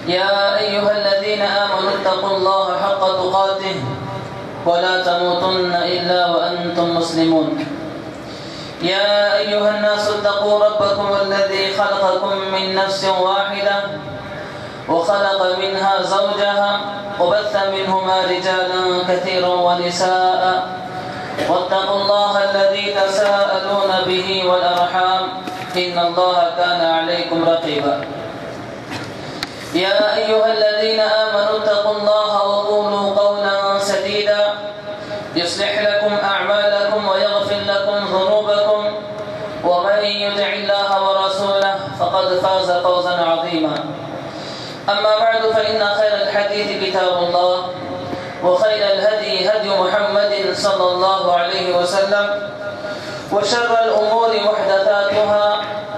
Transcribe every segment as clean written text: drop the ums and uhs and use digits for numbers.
يا أيها الذين آمنوا اتقوا الله حق تقاته ولا تموتن إلا وأنتم مسلمون. يا أيها الناس اتقوا ربكم الذي خلقكم من نفس واحدة وخلق منها زوجها وبث منهما رجالا كثيرا ونساء واتقوا الله الذي تساءلون به والأرحام إن الله كان عليكم رقيبا. يا أيها الذين آمنوا اتقوا الله وقولوا قولا سديدا يصلح لكم أعمالكم ويغفر لكم ذنوبكم ومن يطع الله ورسوله فقد فاز فوزا عظيما. أما بعد فإن خير الحديث كتاب الله وخير الهدي هدي محمد صلى الله عليه وسلم وشر الأمور محدثاتها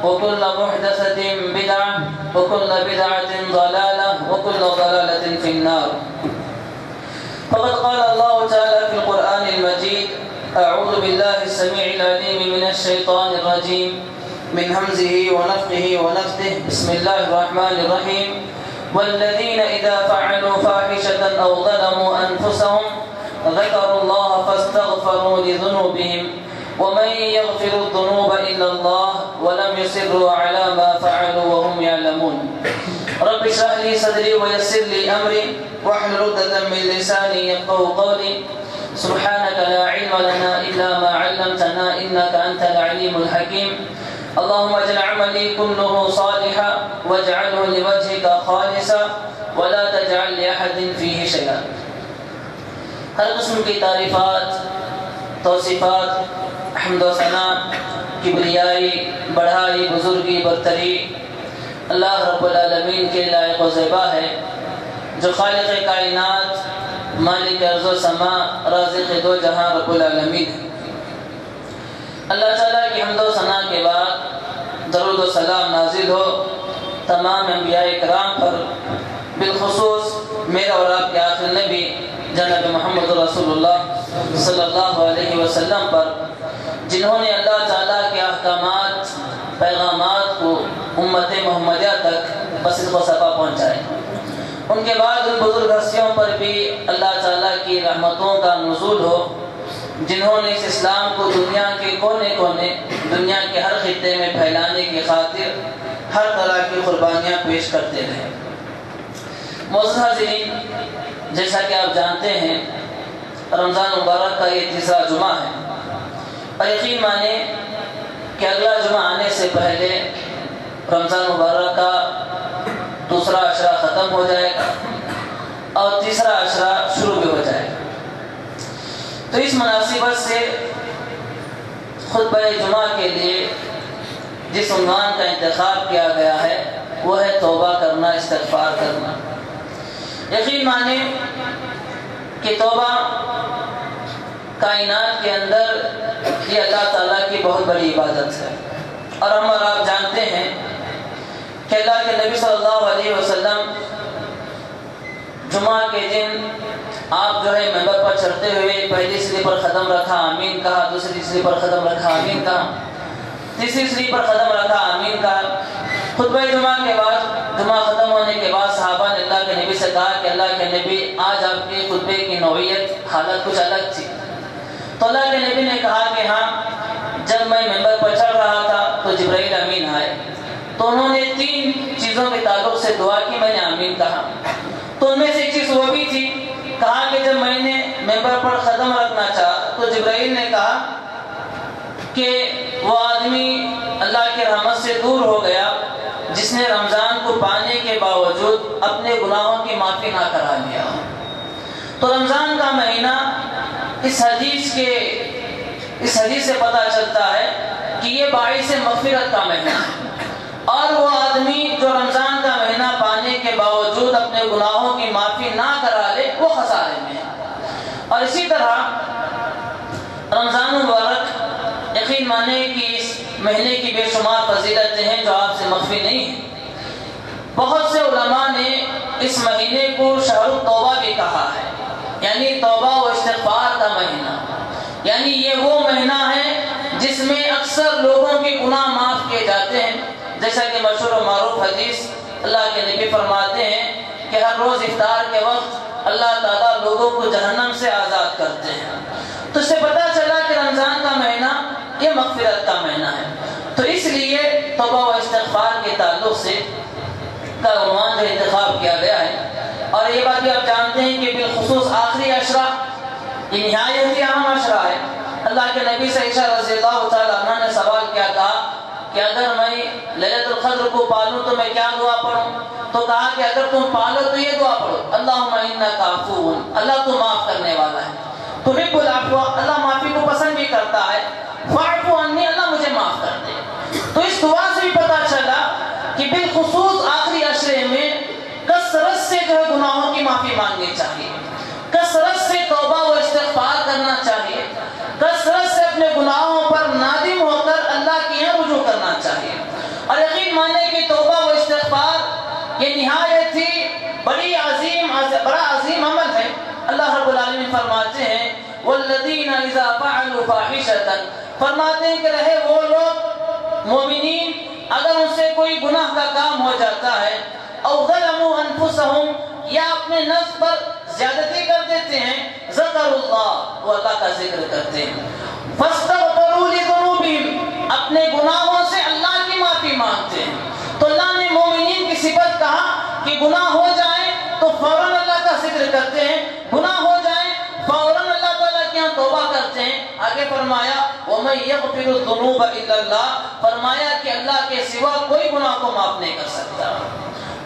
وكل محدثة بدعة وكل بدعة ضلالة وكل ضلالة في النار. فقد قال الله تعالى في القرآن المجيد: أعوذ بالله السميع العليم من الشيطان الرجيم من همزه ونفخه ونفثه بسم الله الرحمن الرحيم. والذين إذا فعلوا فاحشة أو ظلموا أنفسهم ذكروا الله فاستغفروا لذنوبهم ومن يغفر الذنوب إلا الله ولم يصروا على ما فعلوا وهم يعلمون. رب اشرح لي صدري ويسر لي أمري واحلل عقدة من لساني يفقهوا قولي. سبحانك لا علم لنا إلا ما علمتنا إنك أنت العليم الحكيم. اللهم اجعل عملي كله صالحا واجعله لوجهك خالصا ولا تجعل لأحد فيه شيئا. ہر قسم کی تعریفات، توصیفات، حمد و ثنا، کبریائی، بڑھائی، بزرگی، برتری اللہ رب العالمین کے لائق و زیبا ہے، جو خالق کائنات، مالک ارض و سما، رازق دو جہاں رب العالمین ہے۔ اللہ تعالیٰ کی حمد و ثنا کے بعد درود و سلام نازل ہو تمام انبیاء کرام پر، بالخصوص میرا اور آپ کے آخر نبی جناب محمد رسول اللہ صلی اللہ علیہ وسلم پر، جنہوں نے اللہ تعالیٰ کے احکامات، پیغامات کو امت محمدیہ تک بصدق و صفا پہنچائے۔ ان کے بعد ان بزرگ ہستیوں پر بھی اللہ تعالیٰ کی رحمتوں کا نزول ہو، جنہوں نے اس اسلام کو دنیا کے کونے کونے، دنیا کے ہر خطے میں پھیلانے کی خاطر ہر طرح کی قربانیاں پیش کرتے رہے۔ معزز حاضرین، جیسا کہ آپ جانتے ہیں رمضان مبارک کا یہ تیسرا جمعہ ہے، اور یقین مانیں کہ اگلا جمعہ آنے سے پہلے رمضان مبارک کا دوسرا عشرہ ختم ہو جائے گا اور تیسرا عشرہ شروع بھی ہو جائے گا۔ تو اس مناسبت سے خطبہ جمعہ کے لیے جس عنوان کا انتخاب کیا گیا ہے وہ ہے توبہ کرنا، استغفار کرنا۔ یقین مانیں کہ توبہ کائنات کے اندر یہ اللہ تعالیٰ کی بہت بڑی عبادت ہے، اور ہم اور آپ جانتے ہیں کہ اللہ کے نبی صلی اللہ علیہ وسلم جمعہ کے دن آپ جو ہے ممبر پر چڑھتے ہوئے پہلی سیڑھی پر قدم رکھا، آمین کہا، دوسری سیڑھی پر قدم رکھا، آمین کہا، تیسری سیڑھی پر قدم رکھا، آمین کہا۔ خطبہ جمعہ کے بعد، جمعہ ختم ہونے کے بعد صحابہ نے اللہ کے نبی سے کہا کہ اللہ کے نبی آج آپ کے خطبے کی نوعیت، حالت کچھ الگ تھی۔ تو اللہ کے نبی نے کہا کہ ہاں، جب میں ممبر پر چڑھ رہا تھا تو جبرائیل امین آئے، تو انہوں نے 3 چیزوں کے تعلق سے دعا کی، میں نے آمین کہا۔ تو ان میں سے ایک چیز وہ بھی تھی، کہا کہ جب میں نے ممبر پر قدم رکھنا چاہا تو جبرائیل نے کہا کہ وہ آدمی اللہ کی رحمت سے دور ہو گیا جس نے رمضان کو پانے کے باوجود اپنے گناہوں کی معافی نہ کرا لیا۔ تو رمضان کا مہینہ اس حدیث سے پتہ چلتا ہے کہ یہ باعث مغفرت کا مہینہ ہے، اور وہ آدمی جو رمضان کا مہینہ پانے کے باوجود اپنے گناہوں کی معافی نہ کرا لے وہ خسارے میں ہے۔ اور اسی طرح رمضان مبارک یقین مانے کہ اس مہینے کی بے شمار فضیلتیں ہیں جو آپ سے مخفی نہیں ہیں۔ بہت سے علماء نے اس مہینے کو شہر التوبہ بھی کہا ہے، یعنی توبہ و استغفار کا مہینہ، یعنی یہ وہ مہینہ ہے جس میں اکثر لوگوں کے گناہ معاف کیے جاتے ہیں، جیسا کہ مشہور و معروف حدیث اللہ کے نبی فرماتے ہیں کہ ہر روز افطار کے وقت اللہ تعالیٰ لوگوں کو جہنم سے آزاد کرتے ہیں۔ تو اس سے پتہ چلا کہ رمضان کا مہینہ یہ مغفرت کا مہینہ ہے۔ تو اس لیے توبہ و استغفار کے تعلق سے کا عنوان جو انتخاب کیا گیا ہے، اور یہ بات بھی آپ جانتے ہیں کہ بالخصوص آخری عشرہ یہ نہایت ہی اہم عشرہ ہے۔ اللہ کے نبی سے عائشہ رضی اللہ تعالیٰ عنہ نے سوال کیا، کہا کہ اگر میں لیلۃ القدر کو پالوں تو میں کیا دعا پڑھوں؟ تو کہا کہ اگر تم پالو تو یہ دعا پڑھو، اللہم انک عفو، اللہ تو معاف کرنے والا ہے، تحب العفو، اللہ معافی کو پسند بھی کرتا ہے، فاعف عنی، اللہ مجھے معاف کر دے۔ تو اس دعا سے بھی پتہ چلا کہ بالخصوص آخری عشرے میں کثرت سے جو ہے گناہوں کی معافی مانگنی چاہیے، کثرت سے توبہ و استغفار کرنا چاہیے، کثرت سے اپنے گناہوں پر نادم ہو کر اللہ کے یہاں رجوع کرنا چاہیے۔ اور یقین مانے کہ توبہ و استغفار یہ نہایت ہی بڑا عظیم عمل ہے۔ اللہ رب العالمین فرماتے ہیں والذین اذا فعلوا فاحشۃ، فرماتے ہیں کہ رہے وہ لوگ مومنین اگر ان سے کوئی گناہ کا کام ہو جاتا ہے، او ظلموا انفسہم، یا اپنے نفس پر زیادتی کر دیتے ہیں، ذکر اللہ، وہ اللہ کا ذکر کرتے ہیں، فاستغفروا لذنوبہم، اپنے گناہوں سے اللہ کی معافی مانگتے ہیں۔ تو اللہ نے مومنین کی صفت کہا کہ گناہ ہو جائے تو فوراً اللہ کا ذکر کرتے ہیں، گناہ ہو جائے فوراً اللہ تعالیٰ کے یہاں توبہ کرتے ہیں۔ آگے فرمایا وَمَن يَغْفِرُ الذُّنُوبَ إِلَّا اللَّهُ، فرمایا کہ اللہ کے سوا کوئی گناہ کو معاف نہیں کر سکتا۔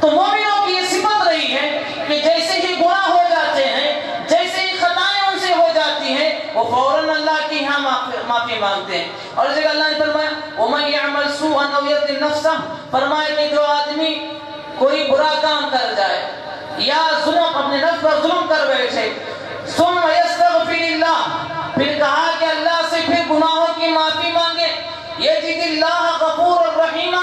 تو مومنوں کی یہ صفت رہی ہے کہ جیسے ہی گناہ ہو جاتے ہیں، جیسے ہی خطائیں ان سے ہو جاتی ہیں، وہ فوراً اللہ کی یہاں معافی مانگتے ہیں۔ اور اس جگہ اللہ نے فرمایا وَمَن يَعْمَلْ سُوءًا أَوْ يَظْلِمْ نَفْسَهُ، فرمایا کہ جو آدمی کوئی برا کام کر جائے یا ظلم اپنے نفس پر ظلم کر بیٹھے، ثم يستغفر اللہ، پھر کہا کہ اللہ سے پھر گناہوں کی معافی مانگے، یجد اللہ غفور الرحیم،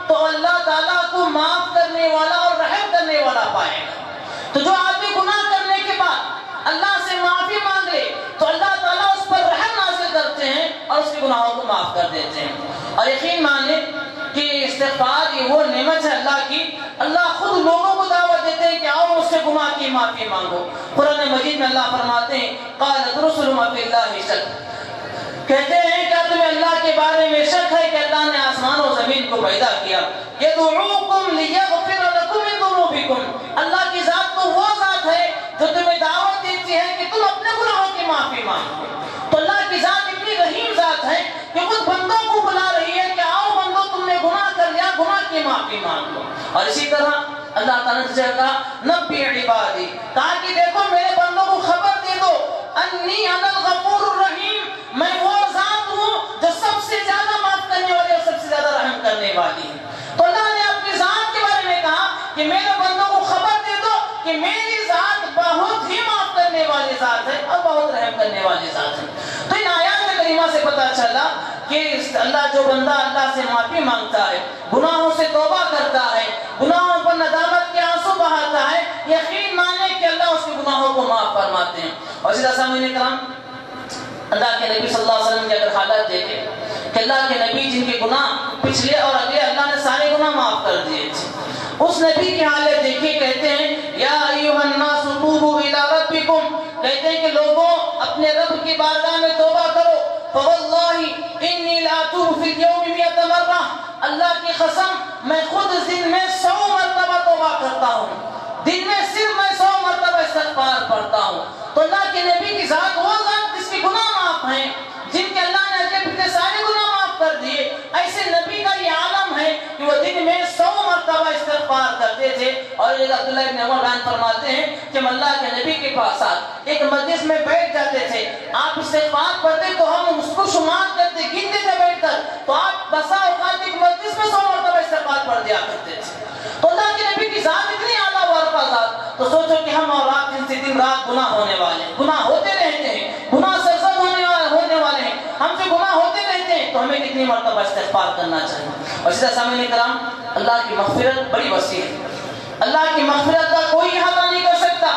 تو اللہ تعالیٰ کو معاف کرنے والا اور رحم کرنے والا پائے گا۔ تو جو آدمی گناہ کرنے کے بعد اللہ سے معافی مانگ لے تو اللہ تعالیٰ اس پر رحم نازل کرتے ہیں اور اس کے گناہوں کو معاف کر دیتے ہیں۔ اور یقین مانیں کہ استغفار یہ وہ نعمت ہے اللہ کی، اللہ خود لوگوں کو دعوت دیتے ہیں کہ آؤ مجھ سے گناہ کی معافی مانگو۔ قرآن مجید میں اللہ فرماتے ہیں قالت رسل فی اللہ شک، کہتے ہیں کیا تمہیں اللہ کے بارے میں شک ہے کہ اللہ نے آسمان و زمین کو پیدا کیا؟ یدعوکم لیغفر لکم من ذنوبکم، اللہ کی ذات تو وہ ذات ہے جو تمہیں دعوت دیتی ہے کہ تم اپنے گناہوں کی معافی مانگو۔ تو اللہ کی ذات اتنی رحیم ذات ہے کہ خود بندوں کو بلا رہی ہے کہ آؤ بندو تم نے گناہ کر لیا، گناہ کی معافی مانگ لو۔ اور اسی طرح اللہ تعالیٰ نے کہا نبی عبادی، کہا کہ دیکھو میرے بندوں کو خبر دے دو انی انا الغفور الرحیم، میں وہ ذات ہوں جو سب سے زیادہ معاف کرنے والی اور سب سے زیادہ رحم کرنے والی ہے۔ تو اللہ نے اپنی ذات کے بارے میں کہا کہ میرے بندوں کو خبر دے دو کہ میری ذات بہت ہی معاف کرنے والی ذات ہے اور بہت رحم کرنے والی ذات ہے۔ تو ان آیات کریمہ سے پتہ چلا کہ اللہ جو بندہ اللہ سے معافی مانگتا ہے، گناہوں سے توبہ کرتا ہے، گناہوں پر ندامت کے آنسو بہاتا ہے، یقین مانے کہ اللہ اس کے گناہوں کو معاف فرماتے ہیں۔ اور اسی طرح سامعین کرام، اللہ کے نبی صلی اللہ علیہ وسلم کے اگر حالات دیکھیں کہ اللہ کے نبی جن کے گناہ پچھلے اور اگلے اللہ نے سارے گناہ معاف کر دیے تھے، اس نبی کی حالت دیکھیں، کہتے ہیں یا ایھا الناس توبوا الی ربکم، کہتے ہیں کہ لوگوں اپنے رب کی بارگاہ میں توبہ کرو، فواللہ انی لاتوب فی الیوم 100 مرہ، اللہ کی قسم میں خود دن میں 100 مرتبہ توبہ کرتا ہوں، دن میں صرف میں 100 مرتبہ استغفار پڑھتا ہوں۔ تو اللہ کے نبی کی ذات وہ ذات جس کے گناہ معاف ہیں، جن کے اللہ نے اگلے پچھلے سارے گناہ معاف کر دیے، ایسے نبی کا یہ عالم ہے کہ وہ دن میں 100 مرتبہ استغفار کرتے تھے۔ اور یہ عبداللہ ابن عمر بیان فرماتے ہیں کہ ہم اللہ کے نبی کے پاس ایک مجلس میں بیٹھ جاتے تھے، آپ استغفار پڑھتے تو ہم اس کو شمار کرتے، گنتے تھے بیٹھ کر، تو آپ بسا اوقات ایک مجلس میں 100 مرتبہ استغفار پڑھ دیا کرتے تھے۔ تو اللہ کے نبی کی ذات اتنی اعلیٰ و ارفع ذات، تو سوچو کہ ہم اور آپ جن سے دن رات گناہ ہونے والے ہیں، گناہ ہوتے رہتے ہیں، گناہ سرزد ہونے والے ہیں، ہم سے گناہ ہوتے رہتے ہیں، تو ہمیں کتنی مرتبہ استغفار کرنا چاہیے۔ اور اسی طرح سامعین کرام، اللہ کی مغفرت بڑی وسیع ہے، اللہ کی مغفرت کا کوئی احاطہ نہیں کر سکتا،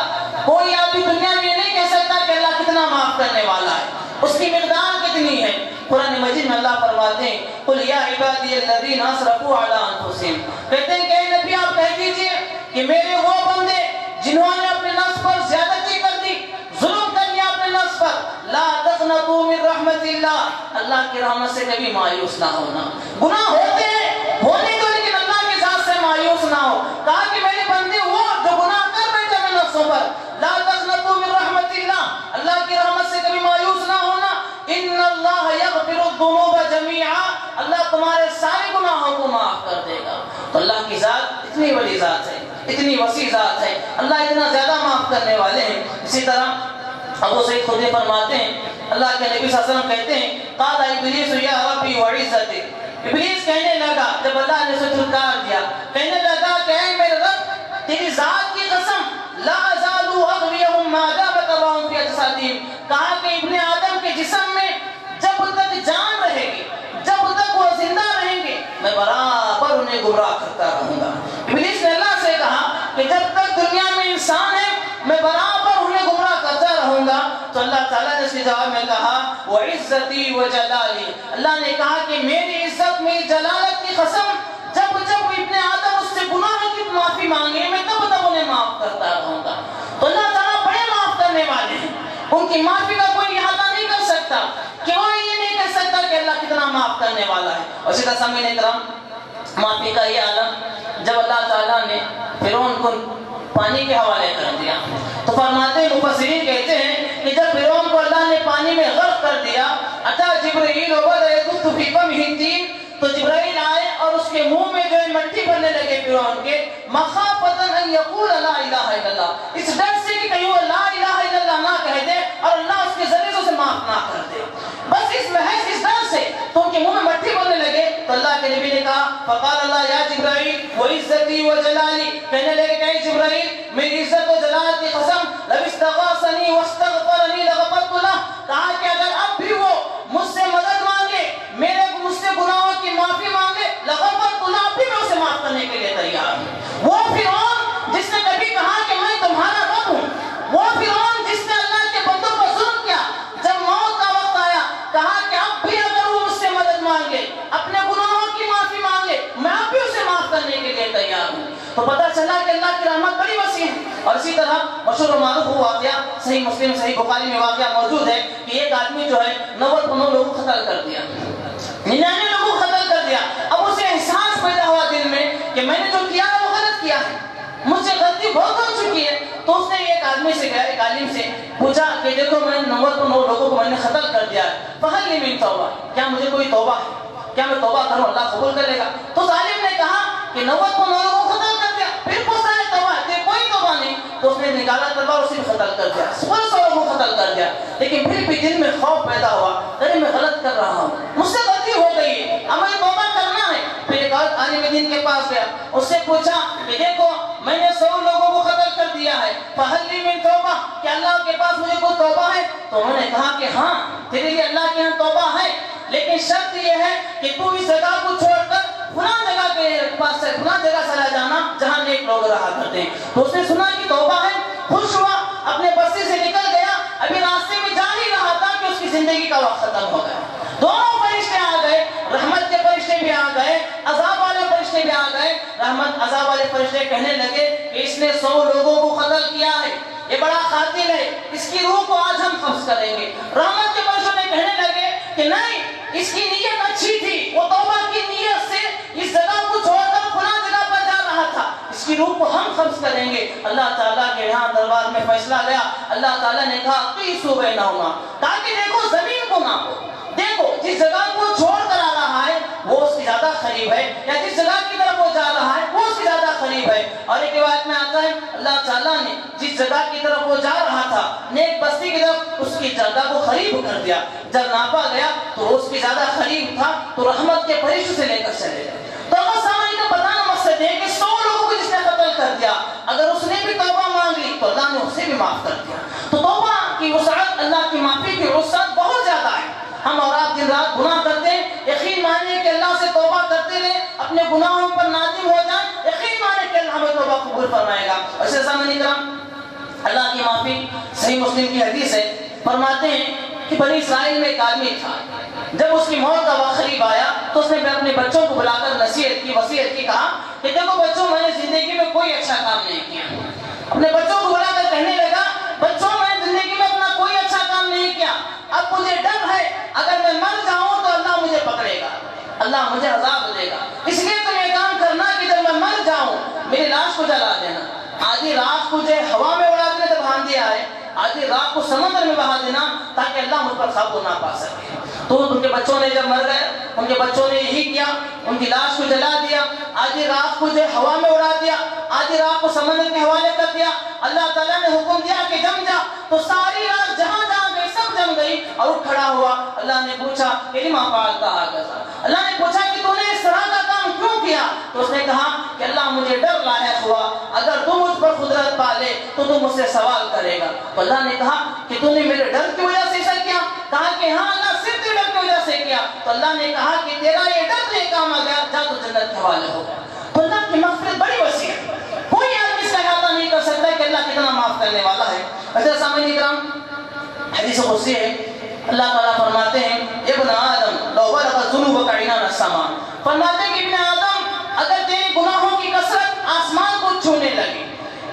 کوئی آدمی دنیا میں یہ نہیں کہہ سکتا کہ اللہ کتنا معاف کرنے والا ہے، اس کی مقدار کتنی ہے۔ قرآن مجید میں اللہ اللہ فرماتے ہیں قل یا عبادی الذین اسرفوا علی انفسہم، کہتے ہیں کہ اے نبی آپ کہہ دیجئے کہ میرے وہ بندے جنہوں نے اپنے نفس پر زیادتی کر دی، ظلم کر لیا اپنے نفس پر، لا تقنطوا من رحمت اللہ، اللہ کی رحمت سے کبھی مایوس نہ ہونا۔ گناہ ہوتے ہیں، ہونے تو، لیکن اللہ کی ذات سے مایوس نہ ہو۔ کہا کہ میرے بندے وہ جو گناہ کر بیٹھے اپنے نفسوں پر، لا تقنطوا من رحمت اللہ، اللہ کی رحمت سے کبھی مایوس نہ ہونا۔ ان اللہ یغفر الذنوب جميعا، اللہ تمہارے سارے گناہوں کو معاف کر دے گا۔ تو اللہ کی ذات اتنی بڑی ذات ہے، اتنی وسیع ذات ہے، اللہ اتنا زیادہ معاف کرنے والے ہیں۔ اسی طرح ابو سعید خدری فرماتے ہیں اللہ کے نبی صلی اللہ علیہ وسلم کہتے ہیں قال ابلیس یا ربی وعزتی، ابلیس کہنے لگا جب اللہ نے اسے دھتکار دیا، کہنے لگا کہ اے میرے رب تیری ذات کی قسم لا ازال اغویہم ما دامت اللہم فی اجسادہم، کہا کہ ابن آدم کے جسم میں جب تک جان رہے گی، جب تک وہ زندہ رہیں گے، میں برابر انہیں گمراہ کرتا رہوں گا۔ ابلیس نے اللہ سے کہا کہ جب تک دنیا میں انسان ہے میں برابر انہیں گمراہ کرتا رہوں گا۔ تو اللہ تعالیٰ نے اس کے جواب میں کہا وَعِزَّتِي وَجَلَالِي، اللہ نے کہا کہ میری عزت میری جلالت کی قسم جب جب ابن آدم اس سے گناہوں کی معافی مانگے میں تب تب انہیں معاف کرتا رہوں گا۔ تو اللہ تعالیٰ بڑے معاف کرنے والے ہیں، ان کی معافی کا کوئی احاطہ نہیں کر سکتا، کہ وہ یہ نہیں کہہ سکتا کہ اللہ کتنا معاف کرنے والا ہے۔ اور اسی طرح سامعین کرام معافی کا یہ عالم جب اللہ تعالیٰ نے فرعون کو پانی کے حوالے کر دیا تو فرماتے ہیں مفسرین کہتے ہیں کہ جب فرعون کو اللہ نے پانی میں غرق کر دیا، اتا جبرائیل وبدأ يدث في فمه الطين، تو جبرائیل آئے اور اس کے منہ میں جو ہے مٹی بھرنے لگے فرعون کے، مخافۃ ان یقول لا الہ الا اللہ، اس ڈر سے کہ کہیں وہ لا الہ الا اللہ نہ کہہ دے اور اللہ اس کے ذریعے سے معاف نہ کر دے، بس اس محض اس ڈر سے تو ان کے منہ میں مٹی بھرنے لگے۔ تو اللہ کے نبی نے کہا فقال اللہ یا جبرائیل وعزتی وجلالی، کہنے لگے کہ اے جبرائیل میری عزت و جلالت کی قسم لو استغاثنی واستغفرنی لغفرت لہ، کہا کہ اگر اب بھی وہ مجھ سے مدد مانگے، مجھ سے گناہوں کی معافی مانگے، لغفرت لہ، اب بھی میں اسے معاف کرنے کے لیے تیار ہوں۔ وہ فرعون جس نے کبھی کہا کہ میں تمہارا رب ہوں، وہ فرعون جس نے اللہ کے بندوں پر ظلم کیا، جب موت کا وقت آیا کہا کہ اب بھی اگر وہ مجھ سے مدد مانگے، اپنے گناہوں کی معافی مانگے، میں اب بھی اسے معاف کرنے کے لیے تیار ہوں۔ تو پتہ چلا کہ اللہ کی رحمت بڑی وسیع ہے۔ اور اسی طرح مشہور و معروف وہ واقعہ صحیح مسلم صحیح بخاری میں واقعہ موجود ہے کہ ایک آدمی جو ہے 99 لوگوں کو قتل کر دیا، 99 لوگوں کو قتل کر دیا۔ اب اسے احساس پیدا ہوا دل میں کہ میں نے جو کیا ہے وہ غلط کیا ہے، مجھ سے غلطی بہت ہو چکی ہے۔ تو اس نے ایک آدمی سے گیا، ایک عالم سے پوچھا کہ دیکھو میں 99 لوگوں کو میں نے قتل کر دیا ہے، فہل لی من توبہ، کیا مجھے کوئی توبہ ہے، کیا میں توبہ کروں اللہ قبول کر لے گا؟ تو اس عالم نے کہا کہ 99 لوگوں کو قتل کر دیا، پھر پوچھا ہے توبہ ہے، کوئی توبہ نہیں۔ تو اس نے نکالا تلوار اسے بھی قتل کر دیا، 100 لوگوں کو قتل کر دیا، لیکن پھر بھی دل میں خوف پیدا ہوا، ارے میں غلط کر رہا ہوں، مجھ سے غلطی ہو گئی ہے، اب مجھے توبہ کرنا ہے۔ پھر ایک اور عالم دین کے پاس گیا، اس سے پوچھا کہ دیکھو میں نے 100 لوگوں کو قتل کر دیا ہے، فہل لی من توبہ، کیا اللہ کے پاس مجھے کوئی توبہ ہے؟ تو انہوں نے کہا کہ ہاں تیرے لیے اللہ کے یہاں توبہ ہے، لیکن شرط یہ ہے کہ تو اس جگہ کو چھوڑ کر فلاں جگہ کے پاس سے فلاں جگہ چلا جانا جہاں نیک لوگ رہا کرتے ہیں۔ تو اس نے سنا کہ توبہ ہے، خوش ہوا، اپنے بستی سے نکل گیا، ابھی راستے میں جا ہی رہا تھا کہ اس کی زندگی کا وقت ختم ہو گیا۔ دونوں فرشتے آ گئے، رحمت کے فرشتے بھی آ گئے، عذاب والے فرشتے بھی آ گئے۔ رحمت عذاب والے فرشتے کہنے لگے کہ اس نے 100 لوگوں کو قتل کیا ہے، یہ بڑا قاتل ہے، اس کی روح کو آج ہم قبض کریں گے۔ رحمت کے فرشتے کہنے لگے کہ نہیں، اس کی نیت اچھی تھی، وہ توبہ کی نیت سے اس جگہ کو چھوڑ کر فلاں جگہ پر جا رہا تھا، اس کی روح کو ہم قبض کریں گے۔ اللہ تعالیٰ کے یہاں دربار میں فیصلہ گیا، اللہ تعالیٰ نے کہا قیسوا بینہما، تاکہ دیکھو زمین کو ناپو، دیکھو جس جگہ کو چھوڑ کر آ رہا ہے وہ اس کی زیادہ قریب ہے، یا جس جگہ کی طرف وہ جا رہا ہے وہ اس کی زیادہ قریب ہے۔ اور ایک روایت میں آتا ہے اللہ تعالیٰ نے جس جگہ کی طرف وہ جا رہا تھا نیک بستی کی طرف، اس کی جگہ کو قریب کر دیا، جب ناپا گیا تو اس کی زیادہ قریب تھا، تو رحمت کے فرشتے سے لے کر چلے گئے۔ تو اگر سامعین کا بتانا مقصد ہے کہ 100 لوگوں کو جس نے قتل کر دیا، اگر اس نے بھی توبہ مانگ لی تو اللہ نے اسے بھی معاف کر دیا۔ تو توبہ کی وسعت، اللہ کی معافی کی وسعت بہت زیادہ ہے۔ ہم اور آپ دن رات گناہ کرتے ہیں، یقین مانیں کہ اللہ سے توبہ کرتے رہیں، اپنے گناہوں پر نادم ہو جائیں، یقین مانیں کہ اللہ ہمیں توبہ قبول فرمائے گا۔ ایسے سامنے کرام اللہ کی معافی صحیح مسلم کی حدیث ہے، فرماتے ہیں کہ بنی اسرائیل میں ایک آدمی تھا، جب اس کی موت کا وقت قریب آیا تو اس نے اپنے بچوں کو بلا کر نصیحت کی، وصیت کی، کہا کہ دیکھو بچوں، میں نے زندگی میں کوئی اچھا کام نہیں کیا۔ اپنے بچوں کو بلا کر کہنے لگا، بچوں میں نے زندگی میں اپنا کوئی اچھا کام نہیں کیا، اب مجھے ڈر ہے اگر میں مر جاؤں تو اللہ مجھے پکڑے گا، اللہ مجھے عذاب دے گا، اس لیے تم یہ کام کرنا کہ جب میں مر جاؤں میری لاش کو جلا دینا، آدھی رات کو جو ہوا میں اڑا دینا، جب آندھی آئے آدھی رات کو سمندر میں بہا دینا تاکہ اللہ مجھ پر قابو نہ پا سکے۔ تو ان کے بچوں نے جب مر گئے، ان کے بچوں نے یہی کیا، ان کی لاش کو جلا دیا، آدھی رات کو جو ہوا میں اڑا دیا، آدھی رات کو سمندر کے حوالے کر دیا۔ اللہ تعالیٰ نے حکم دیا کہ جم جا، تو ساری رات جہاں جہاں گئی سب جم گئی اور اٹھ کھڑا ہوا۔ اللہ نے پوچھا کہ لما فعلت هكذا، اللہ نے پوچھا کہ تو نے اس طرح کا کام کیوں کیا؟ تو اس نے کہا کہ اللہ مجھے ڈر لاحق ہوا، اگر تو مجھ پر قدرت پالے تو تو مجھ سے سوال کرے گا۔ تو اللہ نے کہا کہ تو نے میرے ڈر کی وجہ سے ایسا کیا؟ کہا کہ ہاں اللہ، صرف تیرے ڈر کی وجہ سے کیا۔ تو اللہ نے کہا کہ تیرا یہ ڈر تجھے کام آ گیا، جا تو جنت کے حوالے ہو گیا۔ تو اللہ کی مغفرت بڑی وسیع ہے، کوئی آدمی اس کا احاطہ نہیں کر سکتا کہ اللہ کتنا معاف کرنے والا ہے۔ ایسے سامعین کرام، حدیث قدسی ہے، اللہ تعالیٰ فرماتے ہیں ابن آدم لو بلغ ذنوبک عنان السماء، فرماتے ہیں کہ ابن آدم اگر تیرے گناہوں کی کثرت آسمان کو چھونے لگے،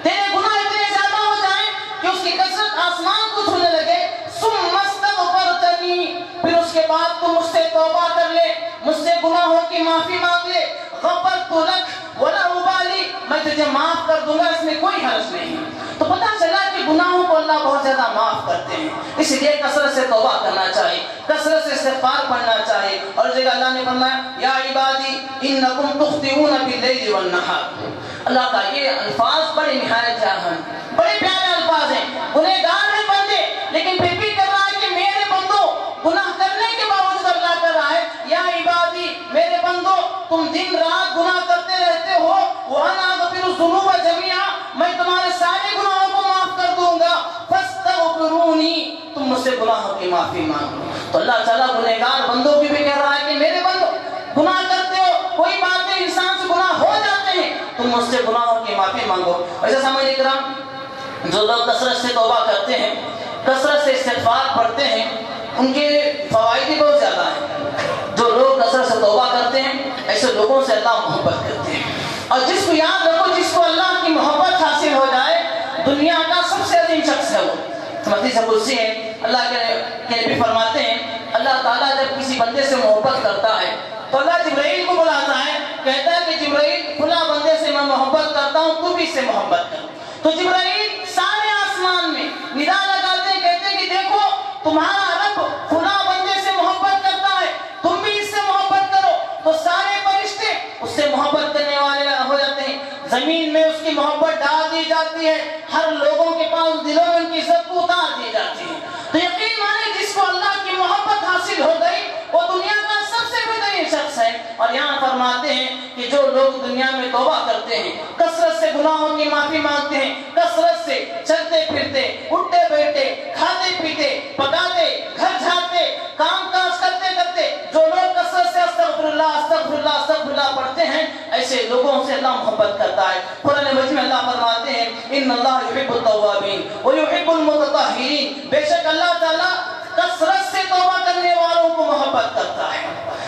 تیرے گناہ اتنے زیادہ ہو جائیں کہ اس کی کثرت آسمان کو چھونے لگے، ثم استغفرتنی، پھر اس کے بعد تم مجھ سے توبہ کر لے، مجھ سے گناہوں کی معافی مانگ لے، غفرت لک ولا ابالی، میں تجھے معاف کر دوں گا، اس میں کوئی حرج نہیں۔ تو پتہ چلا کہ گناہوں کو اللہ بہت زیادہ معاف کرتے ہیں، اس لیے کثرت سے توبہ کرنا چاہیے، کثرت سے استغفار پڑھنا چاہیے۔ اور جگہ اللہ نے فرمایا یا عبادی انکم تخطئون باللیل والنہار، اللہ کا یہ الفاظ بڑے نہایت اہم، بڑے پیارے الفاظ ہیں۔ گنہگار ہیں بندے، لیکن پھر بھی کر رہا ہے کہ میرے بندو، گناہ کرنے کے باوجود اللہ کر رہا ہے یا عبادی میرے بندو، تم دن رات گناہ کرتے رہتے ہو، وانا اغفر الذنوب جميعا، میں تمہارے سارے گناہوں کو معاف کر دوں گا، فاستغفرونی، تم مجھ سے گناہوں کی معافی مانگو۔ تو اللہ تعالیٰ گنہگار بندوں کی بھی کہہ رہا ہے کہ میرے بندو، گناہ کرتے ہو، کوئی بات نہیں، انسان سے گناہ ہو جاتے ہیں، تم مجھ سے گناہوں کی معافی مانگو۔ ایسا سامعین کرام، جو لوگ کثرت سے توبہ کرتے ہیں، کثرت سے استغفار پڑھتے ہیں، ان کے فوائد بھی بہت زیادہ ہیں۔ جو لوگ کثرت سے توبہ کرتے ہیں، ایسے لوگوں سے اللہ محبت کرتے ہیں۔ اور جس کو یاد رکھو، جس کو اللہ کی محبت حاصل ہو جائے، دنیا کا سب سے عظیم شخص ہے وہ۔ حدیث قدسی ہے، اللہ کے نبی فرماتے ہیں اللہ تعالیٰ جب کسی بندے سے محبت کرتا ہے تو اللہ جبرائیل کو بلاتا ہے، کہتا ہے کہ جبرائیل فلاں بندے سے میں محبت کرتا ہوں، تو بھی اس سے محبت کر۔ تو جبرائیل سارے آسمان میں ندا لگاتے ہیں، کہتے ہیں کہ دیکھو تمہارا رب فلاں بندے سے محبت کرتا ہے، تم بھی اس سے محبت کرو۔ تو سارے فرشتے اس سے محبت کرنے والے ہو جاتے ہیں، زمین میں اس کی محبت ڈال دی جاتی ہے، ہر لوگوں کے پاس دلوں میں ان کی عزت کو اتار دی جاتی ہے۔ تو یقین مانے جس کو اللہ کی محبت حاصل ہو گئی وہ دنیا کا سب سے بہترین شخص ہے۔ اور یہاں فرماتے ہیں کہ جو لوگ دنیا میں توبہ کرتے ہیں، کثرت سے گناہوں کی معافی مانگتے ہیں، کثرت سے چلتے پھرتے، اٹھتے بیٹھتے، کھاتے پیتے، پکاتے، گھر جھاڑتے، کام کاج کرتے کرتے، جو لوگ کثرت سے استغفر اللہ استغفر اللہ استغفر اللہ پڑھتے ہیں، ایسے لوگوں سے اللہ محبت کرتا ہے۔ قرآن مجید میں اللہ فرماتے ہیں ان اللہ یحب التوابین ویحب المتطہرین، بے شک اللہ تعالیٰ کثرت سے توبہ کرنے والوں کو محبت کرتا ہے۔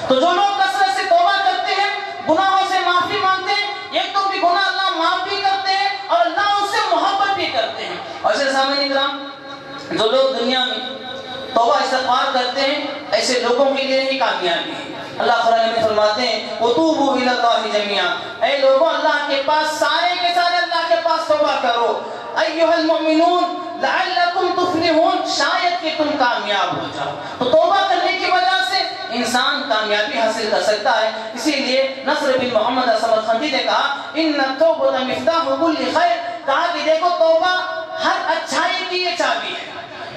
تو جو لوگ کثرت سے توبہ کرتے ہیں، گناہوں سے معافی مانگتے ہیں، ایک تو بھی گناہ اللہ معاف بھی کرتے ہیں اور اللہ ان سے محبت بھی کرتے ہیں۔ اور ایسے سامعین کرام، جو لوگ دنیا میں توبہ استغفار کرتے ہیں، ایسے لوگوں کے لیے ہی کامیابی ہے۔ اللہ قرآن میں فرماتے ہیں وَتُوبُوا إِلَى اللَّهِ جَمِيعًا، اے لوگوں اللہ کے پاس سارے کے سارے اللہ کے پاس توبہ کرو، أَيُّهَا الْمُؤْمِنُونَ لَعَلَّكُمْ تُفْلِحُونَ، شاید کہ تم کامیاب ہو جاؤ۔ تو توبہ کرنے کی وجہ سے انسان کامیابی حاصل کر سکتا ہے۔ اسی لیے نصر بن محمد سمرقندی نے کہا إِنَّ التَّوْبَةَ مِفْتَاحُ كُلِّ خَيْرٍ، کہا کہ دیکھو توبہ ہر اچھائی کی یہ چابی ہے،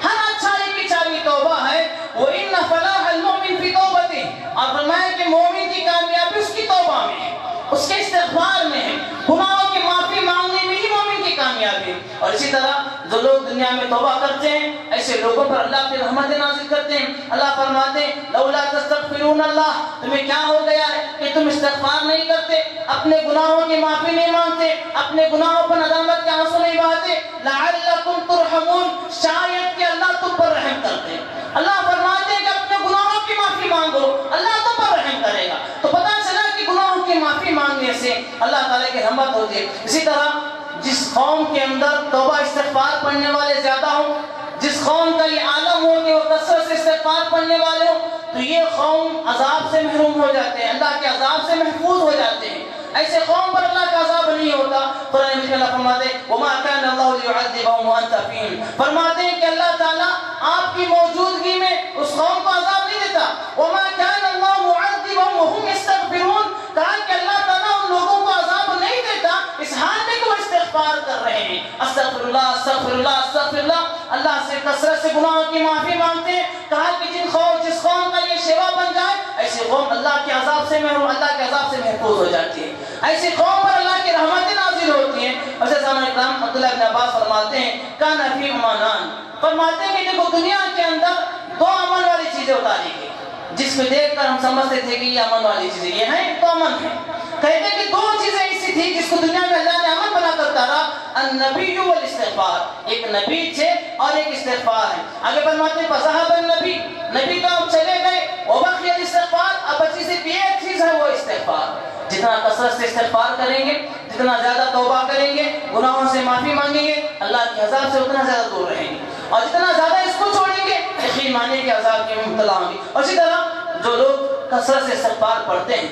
ہر اچھائی کی چابی توبہ ہے۔ وَإِنَّ فَلَاحَ الْمُؤْمِنِ فِي تَوْبَتِهِ، اور فرمایا کہ مومن کی کامیابی اس کی توبہ میں ہے، اس کے استغفار میں ہے، گناہوں کی معافی مانگنے میں ہی مومن کی کامیابی ہے۔ اور اسی طرح جو جو لوگ دنیا میں توبہ کرتے ہیں ایسے لوگوں پر اللہ کی رحمت نازل کرتے ہیں۔ اللہ فرماتے ہیں لولا تستغفرون اللہ، تمہیں کیا ہو گیا ہے کہ تم استغفار نہیں کرتے، اپنے گناہوں کی معافی نہیں مانگتے، اپنے گناہوں پر ندامت کے آنسو نہیں بہاتے، لعلکم ترحمون، شاید کہ اللہ تم پر رحم کرتے ہیں۔ اللہ فرماتے ہیں کہ اپنے گناہوں کی معافی مانگو، اللہ تم پر رحم کرے گا۔ تو پتہ چلا کہ گناہوں کی معافی مانگنے سے اللہ تعالیٰ کی رحمت ہوتی ہے۔ اسی طرح جس قوم کے اندر توبہ استغفار پڑھنے والے زیادہ ہوں، جس قوم کا یہ عالم ہو کہ وہ کثرت سے استغفار پڑھنے والے ہوں، تو یہ قوم عذاب سے محروم ہو جاتے ہیں، اللہ کے عذاب سے محفوظ ہو جاتے ہیں۔ ایسے قوم پر اللہ کا عذاب نہیں ہوتا۔ قرآن مجید میں اللہ فرماتے ہیں وَمَا كَانَ اللَّهُ لِيُعَذِّبَهُمْ وَأَنْتَ فِيهِمْ، فرماتے ہیں کہ اللہ تعالیٰ آپ کی موجودگی میں اس قوم کو عذاب نہیں دیتا۔ وَمَا كَانَ اللَّهُ مُعَذِّبَهُمْ وَهُمْ يَسْتَغْفِرُونَ، کہا کہ اللہ تعالیٰ ان لوگوں کو عذاب نہیں دیتا اس حال میں کہ وہ استغفار کر رہے ہیں، استغفر اللہ استغفر اللہ استغفر اللہ، اللہ سے کثرت سے گناہوں کی معافی مانگتے ہیں۔ کہا کہ جس قوم کا یہ شیوا بن جائے ایسی قوم اللہ کے عذاب سے محروم، اللہ کے عذاب سے محفوظ ہو جاتی ہے، ایسی قوم پر اللہ کی رحمتیں نازل ہوتی ہیں۔ اور سامع اکرام عبداللہ بن عباس فرماتے ہیں کان فی امانان، فرماتے ہیں کہ دیکھو دنیا کے اندر دو امن والی چیزیں اتاری گئی، جس کو دیکھ کر ہم سمجھتے تھے کہ یہ امن والی چیزیں یہ ہیں تو امن ہے۔ کہتے ہیں کہ دو چیزیں ایسی تھی جس کو دنیا میں اللہ نے امن بنا کر اتارا، النبی والاستغفار، ایک نبی تھے اور ایک استغفار ہے۔ آگے فرماتے ہیں فذهب النبی، نبی تو اب چلے گئے، وبقي الاستغفار، اب بچی صرف ایک چیز ہے وہ استغفار۔ جتنا کثرت سے استغفار کریں گے، جتنا زیادہ توبہ کریں گے، گناہوں سے معافی مانگیں گے، اللہ کے عذاب سے اتنا زیادہ دور رہیں گے، اور جتنا زیادہ اس کو چھوڑیں گے یقین مانیں کہ عذاب کے مبتلا ہوں گے۔ اور اسی طرح جو لوگ کثرت سے استغفار پڑھتے ہیں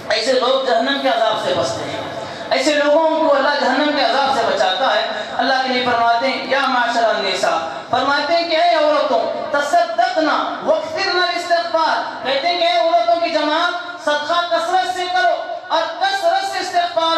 ایسے لوگ جہنم کے عذاب سے بچتے ہیں، ایسے لوگوں کو اللہ جہنم کے عذاب سے بچاتا ہے۔ اللہ کے لیے فرماتے ہیں یا معاشر النساء، فرماتے ہیں کہ اے عورتوں تصدقنا واکثرن الاستغفار، کہتے ہیں کہ اے عورتوں کی جماعت صدقہ کثرت سے کرو اور کثرت سے استغفار